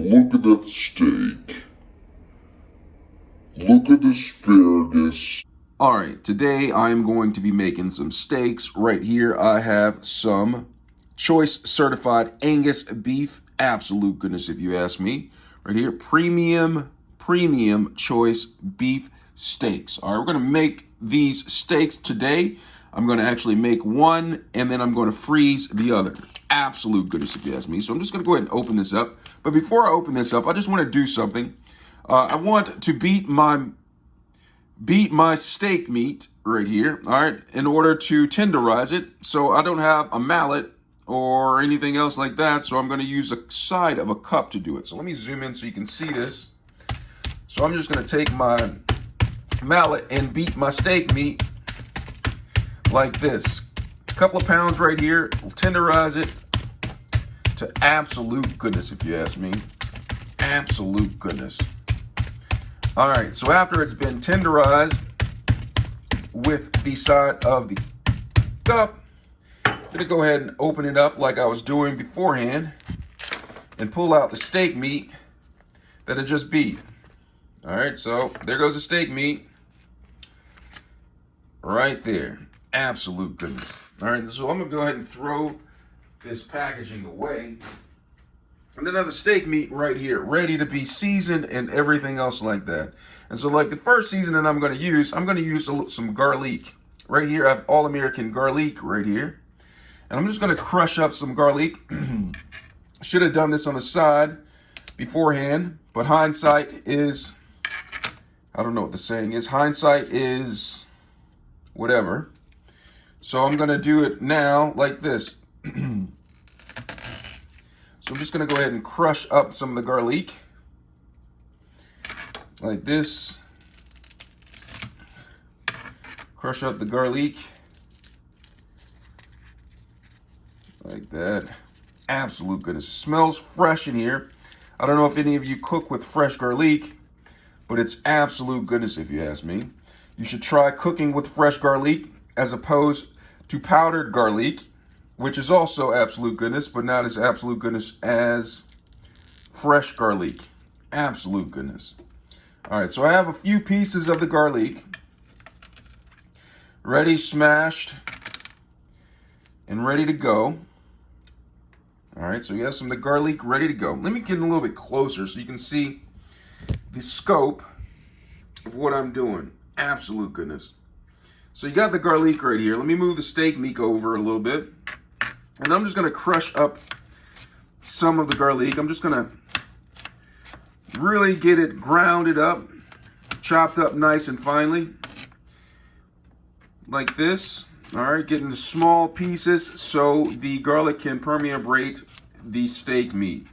Look at that steak. Look at the asparagus. Alright, today I'm going to be making some steaks. Right here I have some Choice Certified Angus beef. Absolute goodness if you ask me. Right here, premium choice beef steaks. Alright, we're going to make these steaks today. I'm going to actually make one and then I'm going to freeze the other. Absolute goodness if you ask me. So I'm just going to go ahead and open this up. But before I open this up, I just want to do something. I want to beat my steak meat right here, all right, in order to tenderize it. So I don't have a mallet or anything else like that, so I'm going to use a side of a cup to do it. So let me zoom in so you can see this. So I'm just going to take my mallet and beat my steak meat like this. A couple of pounds right here, we'll tenderize it to absolute goodness if you ask me. Absolute goodness. All right, so after it's been tenderized with the side of the cup, I'm gonna go ahead and open it up like I was doing beforehand and pull out the steak meat that I just beat. All right, so there goes the steak meat right there. Absolute goodness. All right, so I'm gonna go ahead and throw this packaging away. And then I have the steak meat right here, ready to be seasoned and everything else like that. And so like the first seasoning I'm going to use some garlic. Right here, I have all-American garlic right here. And I'm just going to crush up some garlic. Should have done this on the side beforehand, but hindsight is, I don't know what the saying is. Hindsight is whatever. So I'm going to do it now like this. So I'm just going to go ahead and crush up some of the garlic like this. Crush up the garlic like that. Absolute goodness. It smells fresh in here. I don't know if any of you cook with fresh garlic, but it's absolute goodness if you ask me. You should try cooking with fresh garlic as opposed to powdered garlic, which is also absolute goodness, but not as absolute goodness as fresh garlic. Absolute goodness. All right, so I have a few pieces of the garlic ready, smashed, and ready to go. All right, so you have some of the garlic ready to go. Let me get a little bit closer so you can see the scope of what I'm doing. Absolute goodness. So you got the garlic right here. Let me move the steak meat over a little bit. And I'm just going to crush up some of the garlic. I'm just going to really get it grounded up, chopped up nice and finely, like this. All right, get into small pieces so the garlic can permeate the steak meat.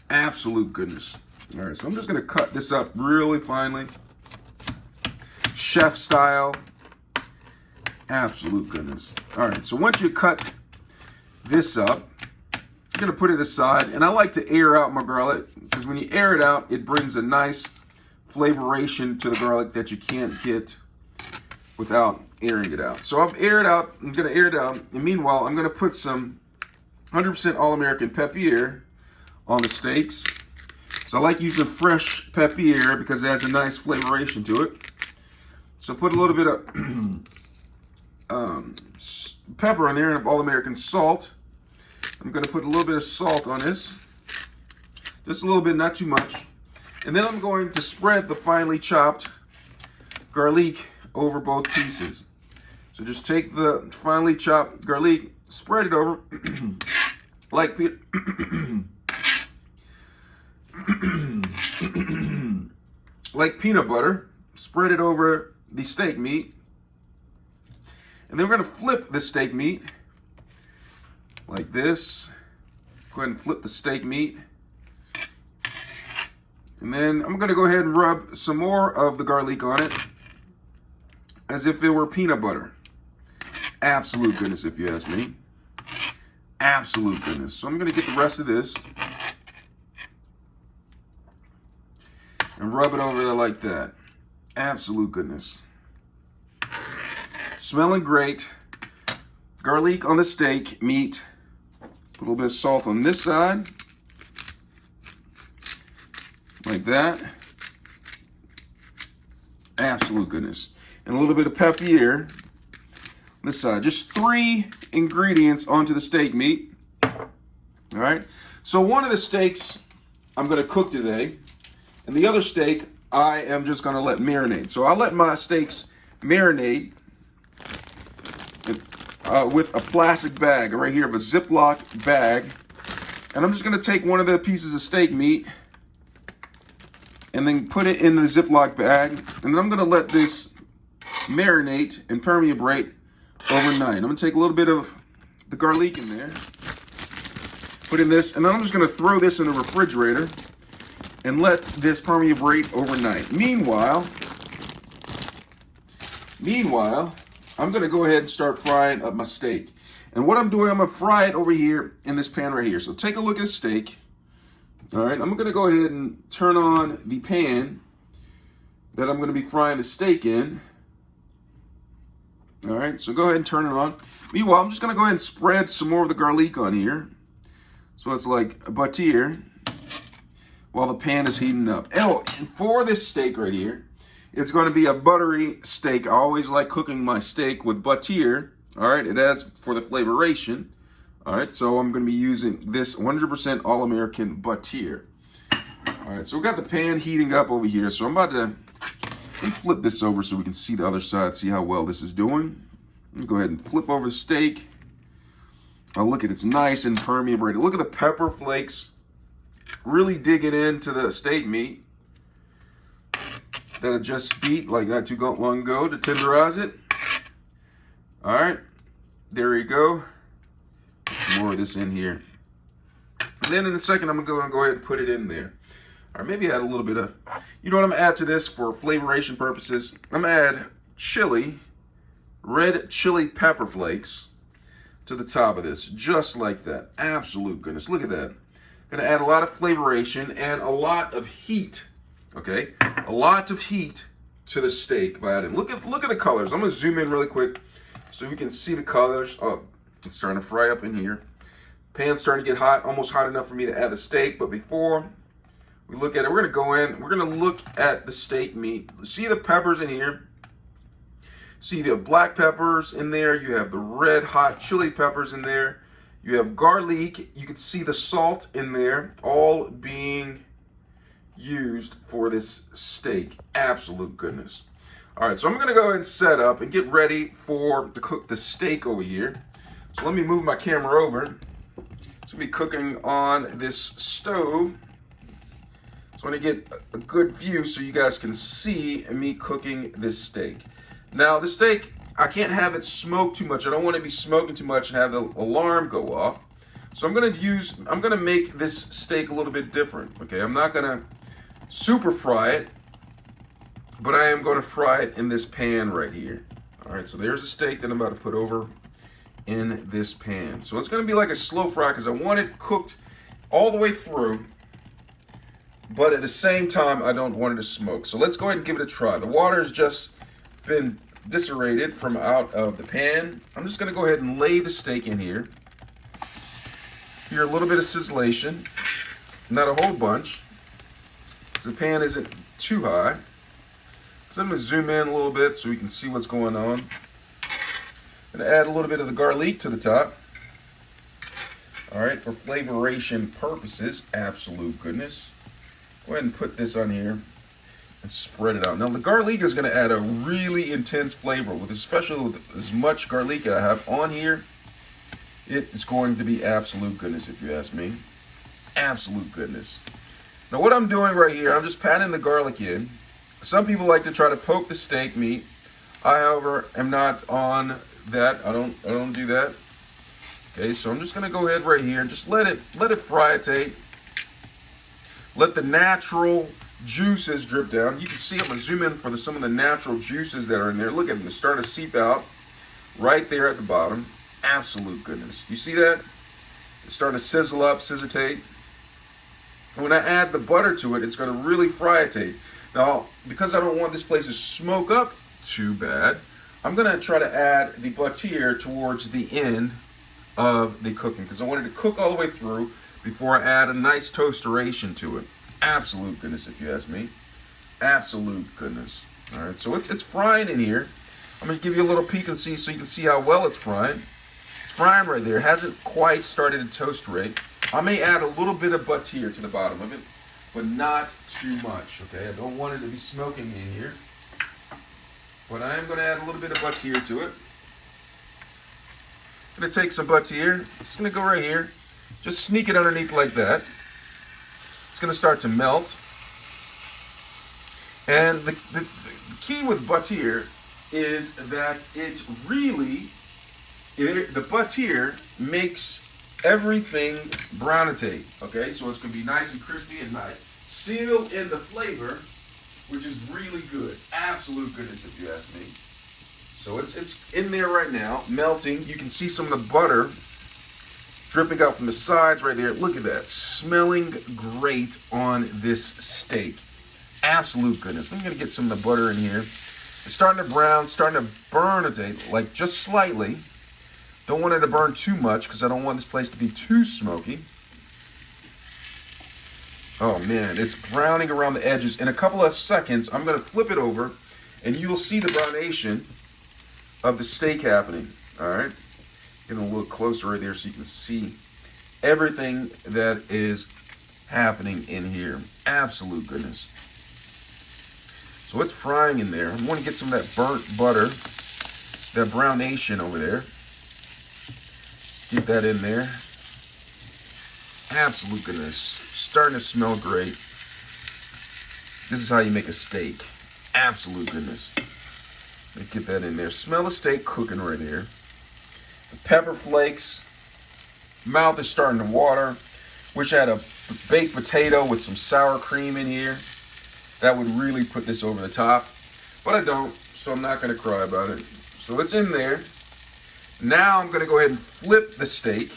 Absolute goodness. All right, so I'm just going to cut this up really finely, chef style. Absolute goodness. All right, so once you cut this up, I'm going to put it aside, and I like to air out my garlic because when you air it out, it brings a nice flavoration to the garlic that you can't get without airing it out. So I've aired out. I'm going to air it out, and meanwhile, I'm going to put some 100% All-American pepper on the steaks. So I like using fresh pepper because it has a nice flavoration to it. So put a little bit of pepper on there and all-American salt. I'm going to put a little bit of salt on this. Just a little bit, not too much. And then I'm going to spread the finely chopped garlic over both pieces. So just take the finely chopped garlic, spread it over like like peanut butter. Spread it over the steak meat. And then we're going to flip the steak meat like this. Go ahead and flip the steak meat. And then I'm going to go ahead and rub some more of the garlic on it as if it were peanut butter. Absolute goodness if you ask me. Absolute goodness. So I'm going to get the rest of this and rub it over there like that. Absolute goodness. Smelling great. Garlic on the steak meat. A little bit of salt on this side. like that. Absolute goodness. And a little bit of pepper here. This side, just 3 ingredients onto the steak meat. All right. So one of the steaks I'm going to cook today, and the other steak I am just going to let marinate. So I'll let my steaks marinate with a plastic bag right here, of a Ziploc bag. And I'm just going to take one of the pieces of steak meat and then put it in the Ziploc bag. And then I'm going to let this marinate and permeate overnight. I'm going to take a little bit of the garlic in there, put in this, and then I'm just going to throw this in the refrigerator and let this permeate overnight. Meanwhile, I'm going to go ahead and start frying up my steak. And what I'm doing, I'm going to fry it over here in this pan right here. So take a look at the steak. All right, I'm going to go ahead and turn on the pan that I'm going to be frying the steak in. All right, so go ahead and turn it on. Meanwhile, I'm just going to go ahead and spread some more of the garlic on here. So it's like a butter while the pan is heating up. Oh, and for this steak right here, it's going to be a buttery steak. I always like cooking my steak with butter. All right, it adds for the flavoration. All right, so I'm going to be using this 100% All-American butter. All right, so we got the pan heating up over here. So I'm about to flip this over so we can see the other side, see how well this is doing. Go ahead and flip over the steak. Oh, look at it, it's nice and permeated. Look at the pepper flakes really digging into the steak meat that I just beat like not too long ago to tenderize it. All right, there you go. Some more of this in here. And then in a second, I'm gonna go ahead and put it in there. Or maybe add a little bit of, you know what I'm gonna add to this for flavoration purposes? I'm gonna add chili, red chili pepper flakes to the top of this, just like that. Absolute goodness, look at that. Gonna add a lot of flavoration and a lot of heat, okay? A lot of heat to the steak by adding, look at the colors. I'm gonna zoom in really quick so we can see the colors. Oh, it's starting to fry up in here. Pan's starting to get hot, almost hot enough for me to add the steak, but before we look at it, we're gonna go in, we're gonna look at the steak meat. See the peppers in here. See the black peppers in there. You have the red hot chili peppers in there. You have garlic. You can see the salt in there, all being used for this steak. Absolute goodness. All right, so I'm gonna go ahead and set up and get ready to cook the steak over here. So let me move my camera over. It's gonna be cooking on this stove. So I want to get a good view so you guys can see me cooking this steak. Now the steak, I can't have it smoke too much. I don't want to be smoking too much and have the alarm go off. So I'm gonna make this steak a little bit different. Okay, I'm not gonna super fry it, but I am gonna fry it in this pan right here. All right, so there's a steak that I'm about to put over in this pan. So it's gonna be like a slow fry because I want it cooked all the way through, but at the same time, I don't want it to smoke. So let's go ahead and give it a try. The water has just been disseminated from out of the pan. I'm just gonna go ahead and lay the steak in here. Hear a little bit of sizzlation, not a whole bunch. The pan isn't too high. So I'm gonna zoom in a little bit so we can see what's going on. I'm gonna add a little bit of the garlic to the top. All right, for flavoration purposes, absolute goodness. Go ahead and put this on here and spread it out. Now the garlic is gonna add a really intense flavor, especially with as much garlic I have on here. It is going to be absolute goodness if you ask me. Absolute goodness. Now what I'm doing right here, I'm just patting the garlic in. Some people like to try to poke the steak meat. I, however, am not on that. I don't do that. Okay, so I'm just gonna go ahead right here and just let it frietate. Let the natural juices drip down. You can see, I'm gonna zoom in for some of the natural juices that are in there. Look at them, they're starting to seep out right there at the bottom. Absolute goodness. You see that? It's starting to sizzle up, scissortate. And when I add the butter to it, it's gonna really frietate. Now, because I don't want this place to smoke up too bad, I'm gonna try to add the butter towards the end of the cooking because I wanted to cook all the way through before I add a nice toasteration to it. Absolute goodness, if you ask me. Absolute goodness. All right, so it's frying in here. I'm going to give you a little peek and see so you can see how well it's frying. It's frying right there. It hasn't quite started to toast rate. I may add a little bit of butter to the bottom of it, but not too much, okay? I don't want it to be smoking in here. But I am going to add a little bit of butter to it. I'm going to take some butter. It's going to go right here. Just sneak it underneath like that. It's going to start to melt. And the key with butter is that the butter makes everything brownitate, okay? So it's going to be nice and crispy and nice. Seal in the flavor, which is really good. Absolute goodness, if you ask me. So it's in there right now, melting. You can see some of the butter dripping out from the sides right there. Look at that, smelling great on this steak. Absolute goodness. I'm gonna get some of the butter in here. It's starting to brown, starting to burn a bit, like just slightly. Don't want it to burn too much because I don't want this place to be too smoky. Oh man, it's browning around the edges. In a couple of seconds, I'm gonna flip it over and you'll see the brownation of the steak happening. All right, getting a little closer right there so you can see everything that is happening in here. Absolute goodness. So it's frying in there. I want to get some of that burnt butter, that brownation over there. Get that in there. Absolute goodness. Starting to smell great. This is how you make a steak. Absolute goodness. Let me get that in there. Smell the steak cooking right there. The pepper flakes. Mouth is starting to water. Wish I had a baked potato with some sour cream in here. That would really put this over the top. But I don't, so I'm not going to cry about it. So it's in there. Now I'm going to go ahead and flip the steak.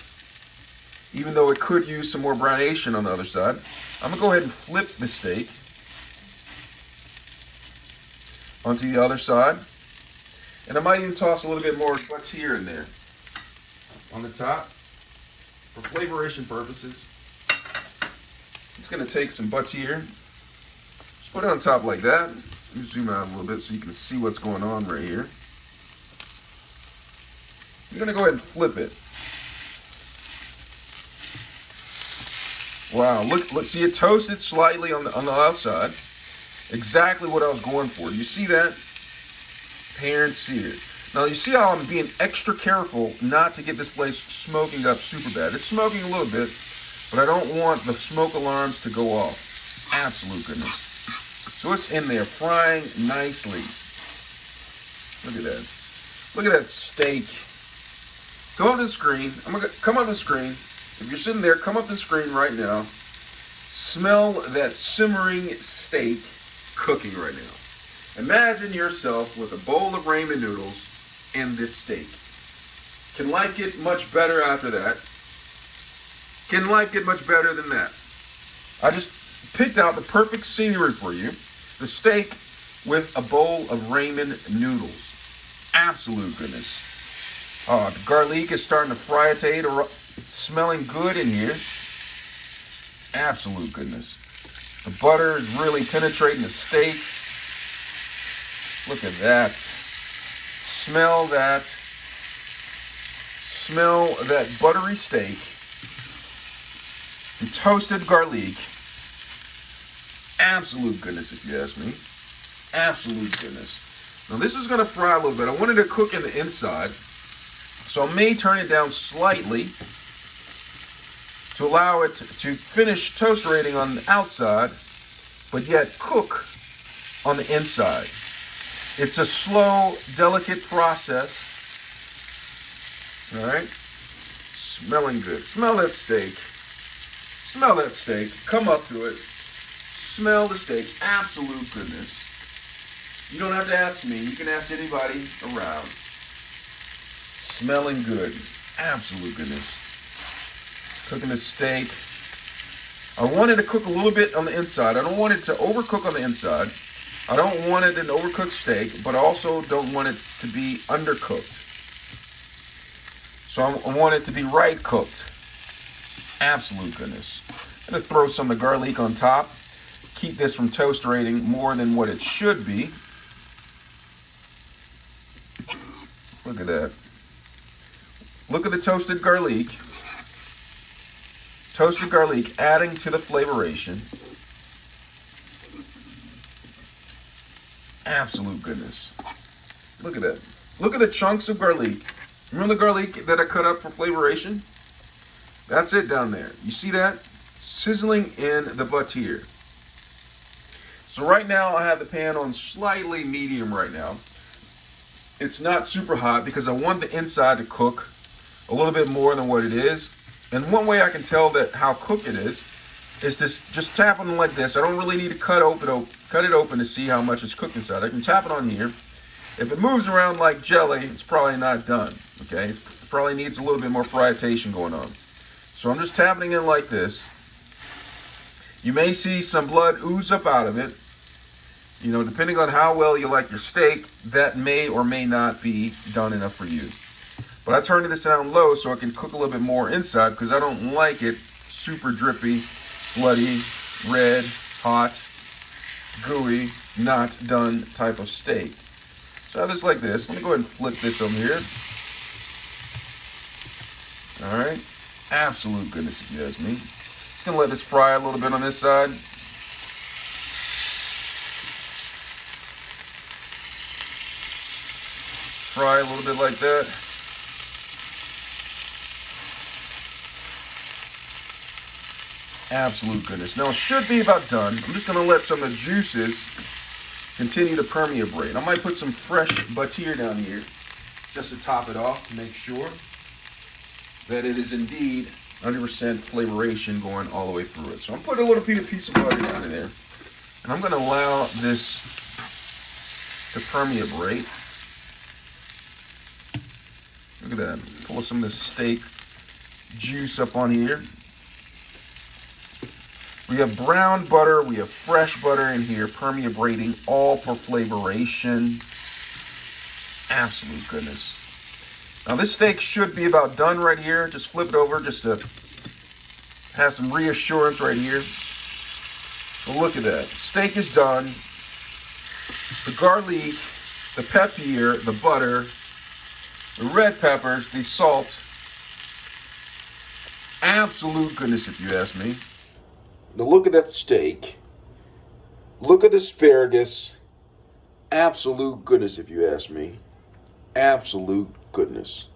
Even though it could use some more brownation on the other side. I'm going to go ahead and flip the steak onto the other side. And I might even toss a little bit more butter in there on the top for flavoration purposes. I'm just going to take some butter here. Just put it on top like that. Let me zoom out a little bit so you can see what's going on right here. I'm going to go ahead and flip it. Wow, look, see it toasted slightly on the outside. Exactly what I was going for. You see that? Pan seared. Now you see how I'm being extra careful not to get this place smoking up super bad. It's smoking a little bit, but I don't want the smoke alarms to go off. Absolute goodness. So it's in there frying nicely. Look at that. Look at that steak. Go up the screen. I'm gonna come up the screen. If you're sitting there, come up the screen right now. Smell that simmering steak cooking right now. Imagine yourself with a bowl of ramen noodles and this steak. Can life get much better after that? Can life get much better than that? I just picked out the perfect scenery for you. The steak with a bowl of ramen noodles. Absolute goodness. The garlic is starting to frietate, smelling good in here. Absolute goodness. The butter is really penetrating the steak. Look at that. Smell that. Smell that buttery steak. And toasted garlic. Absolute goodness, if you ask me. Absolute goodness. Now this is going to fry a little bit. I wanted to cook in the inside. So I may turn it down slightly to allow it to finish toast rating on the outside, but yet cook on the inside. It's a slow, delicate process. All right? Smelling good. Smell that steak. Smell that steak. Come up to it. Smell the steak. Absolute goodness. You don't have to ask me. You can ask anybody around. Smelling good. Absolute goodness. Cooking the steak. I want it to cook a little bit on the inside. I don't want it to overcook on the inside. I don't want it an overcooked steak, but I also don't want it to be undercooked. So I want it to be right cooked. Absolute goodness. I'm going to throw some of the garlic on top. keep this from toasterating more than what it should be. Look at that. Look at the toasted garlic. Toasted garlic adding to the flavoration. Absolute goodness. Look at that. Look at the chunks of garlic. Remember the garlic that I cut up for flavoration? That's it down there. You see that? Sizzling in the butter. So right now I have the pan on slightly medium right now. It's not super hot because I want the inside to cook a little bit more than what it is. And one way I can tell that how cooked it is this, just tapping it like this. I don't really need to cut it open to see how much it's cooked inside. I can tap it on here. If it moves around like jelly, it's probably not done. Okay, it probably needs a little bit more frietation going on. So I'm just tapping it in like this. You may see some blood ooze up out of it. You know, depending on how well you like your steak, that may or may not be done enough for you. But I turned this down low so it can cook a little bit more inside because I don't like it super drippy, bloody, red, hot, gooey, not done type of steak. So I have this like this. Let me go ahead and flip this over here. All right. Absolute goodness if you ask me. Just going to let this fry a little bit on this side. Fry a little bit like that. Absolute goodness. Now it should be about done. I'm just going to let some of the juices continue to permeate. I might put some fresh butter down here just to top it off to make sure that it is indeed 100% flavoration going all the way through it. So I'm putting a little piece of butter down in there. And I'm going to allow this to permeate. Look at that. Pull some of the steak juice up on here. We have brown butter, we have fresh butter in here, permeating, all for flavoration. Absolute goodness. Now this steak should be about done right here. Just flip it over just to have some reassurance right here. So look at that. Steak is done. The garlic, the pepper, the butter, the red peppers, the salt. Absolute goodness if you ask me. Now look at that steak. Look at the asparagus. Absolute goodness if you ask me. Absolute goodness.